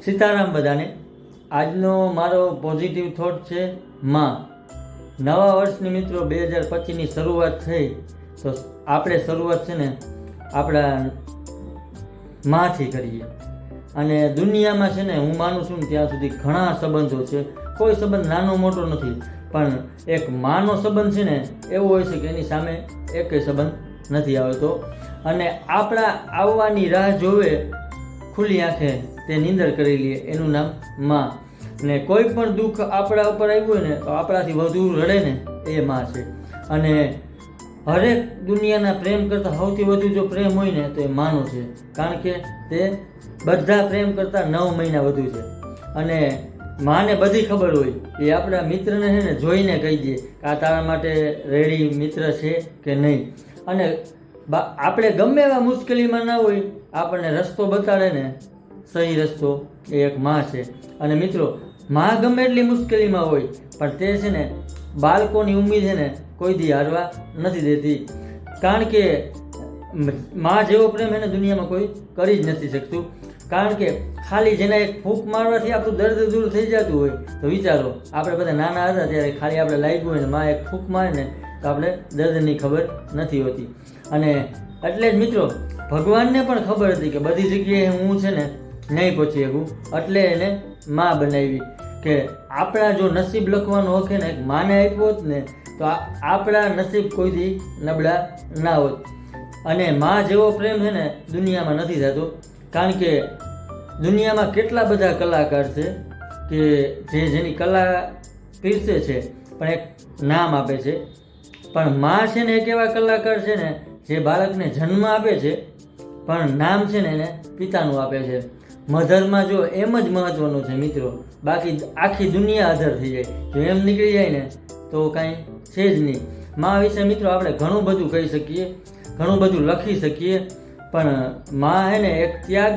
સીતારામ બધાને। આજનો મારો પોઝિટિવ થોટ છે માં। નવા વર્ષની મિત્રો 2025ની શરૂઆત થઈ તો આપણે શરૂઆત છે ને આપણા માથી કરીએ। અને દુનિયામાં છે ને હું માનું છું ને ત્યાં સુધી ઘણા સંબંધો છે, કોઈ સંબંધ નાનો મોટો નથી, પણ એક માનો સંબંધ છે ને એવો હોય છે કે એની સામે એકેય સંબંધ નથી આવતો। અને આપણા આવવાની રાહ જોવે ખુલ્લી આંખે તે નીંદર કરી લઈએ, એનું નામ માં। ને કોઈ પણ દુઃખ આપણા ઉપર આવ્યું હોય ને તો આપણાથી વધુ રડે ને એ માં છે। અને હરેક દુનિયાના પ્રેમ કરતાં સૌથી વધુ જો પ્રેમ હોય ને તો એ માનો છે, કારણ કે તે બધા પ્રેમ કરતાં 9 મહિના વધુ છે। અને માને બધી ખબર હોય, એ આપણા મિત્રને છે ને જોઈને કહી દે કે આ તારા માટે રેડી મિત્ર છે કે નહીં। અને આપણે ગમે એવા મુશ્કેલીમાં ના હોય, આપણને રસ્તો બતાડે ને સહી રસ્તો એ એક માં છે। અને મિત્રો, માં ગમે એટલી મુશ્કેલીમાં હોય પણ તે છે ને બાળકોની ઉમ્મીદ છે ને કોઈ દી હારવા નથી દેતી, કારણ કે માં જેવો પ્રેમ છે ને દુનિયામાં કોઈ કરી જ નથી શકતું। કારણ કે ખાલી જેના એક ફૂંક મારવાથી આપણું દર્દ દૂર થઈ જતું હોય તો વિચારો, આપણે બધા નાના હતા ત્યારે ખાલી આપણે લાગ્યું હોય ને માં એક ફૂંક મારે ને તો આપણે દર્દની ખબર નથી હોતી। અને એટલે જ મિત્રો, ભગવાનને પણ ખબર હતી કે બધી જગ્યાએ હું છે ને નહીં પહોંચી શકું, એટલે એને માં બનાવી કે આપણા જો નસીબ લખવાનો હકે ને એક માને આપ્યો હોત ને તો આપણા નસીબ કોઈથી નબળા ના હોત। અને માં જેવો પ્રેમ છે ને દુનિયામાં નથી થતો, કારણ કે દુનિયામાં કેટલા બધા કલાકાર છે કે જેની કલા પીરસે છે પણ એક નામ આપે છે, પણ માં છે ને એક એવા કલાકાર છે ને જે બાળકને જન્મ આપે છે પણ નામ છે ને એને પિતાનું આપે છે। મધરમાં જો એમ જ મહત્વનું છે મિત્રો, બાકી આખી દુનિયા અધર થઈ જાય। જો એમ નીકળી જાય ને તો કાંઈ છે જ નહીં। માં વિશે મિત્રો આપણે ઘણું બધું કહી શકીએ, ઘણું બધું લખી શકીએ, પણ માં હે ને એક ત્યાગ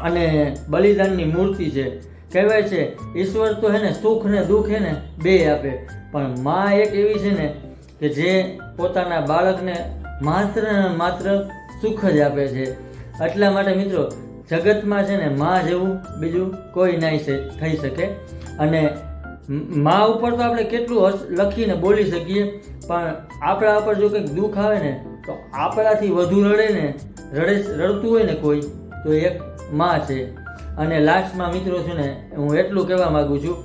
અને બલિદાનની મૂર્તિ છે। કહેવાય છે ઈશ્વર તો હે ને સુખ ને દુઃખ હે ને બે આપે, પણ માં એક એવી છે ને કે જે પોતાના બાળકને માત્ર ને માત્ર સુખ જ આપે છે। એટલા માટે મિત્રો, જગતમાં છે ને માં જેવું બીજું કોઈ નહીં થઈ શકે। અને માં ઉપર તો આપણે કેટલું લખીને બોલી શકીએ, પણ આપણા ઉપર જો કંઈક દુઃખ આવે ને તો આપણાથી વધુ રડતું હોય ને કોઈ તો એક માં છે। અને લાસ્ટમાં મિત્રો છે ને હું એટલું કહેવા માગું છું,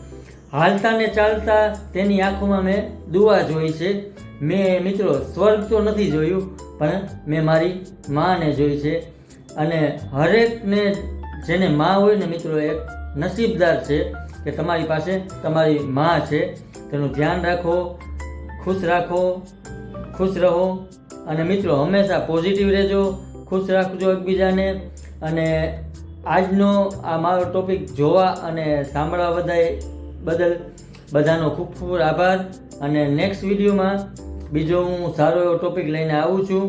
હાલતા ને ચાલતા તેની આંખોમાં મેં દુઆ જોઈ છે। મેં મિત્રો સ્વર્ગ તો નથી જોયું, પણ મેં મારી માને જોઈ છે। અને હરેકને જેને માં હોય ને મિત્રો એક નસીબદાર છે કે તમારી પાસે તમારી માં છે। તેનું ધ્યાન રાખો, ખુશ રહો। અને મિત્રો હંમેશા પોઝિટિવ રહેજો, ખુશ રાખજો એકબીજાને। અને આજનો આ મારો ટોપિક જોવા અને સાંભળવા બદલ બધાનો ખૂબ ખૂબ આભાર। અને નેક્સ્ટ વિડીયોમાં બીજો હું સારો એવો ટોપિક લઈને આવું છું।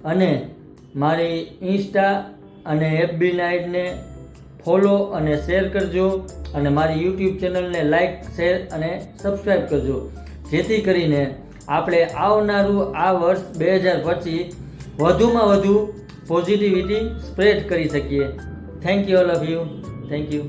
અને મારી ઇન્સ્ટા અને FBના આઈડીને ફોલો અને શેર કરજો, અને મારી યુટ્યુબ ચેનલને લાઇક, શેર અને સબસ્ક્રાઈબ કરજો, જેથી કરીને આપણે આવનારું આ વર્ષ 2025 વધુમાં વધુ પોઝિટિવિટી સ્પ્રેડ કરી શકીએ। Thank you all of you, thank you.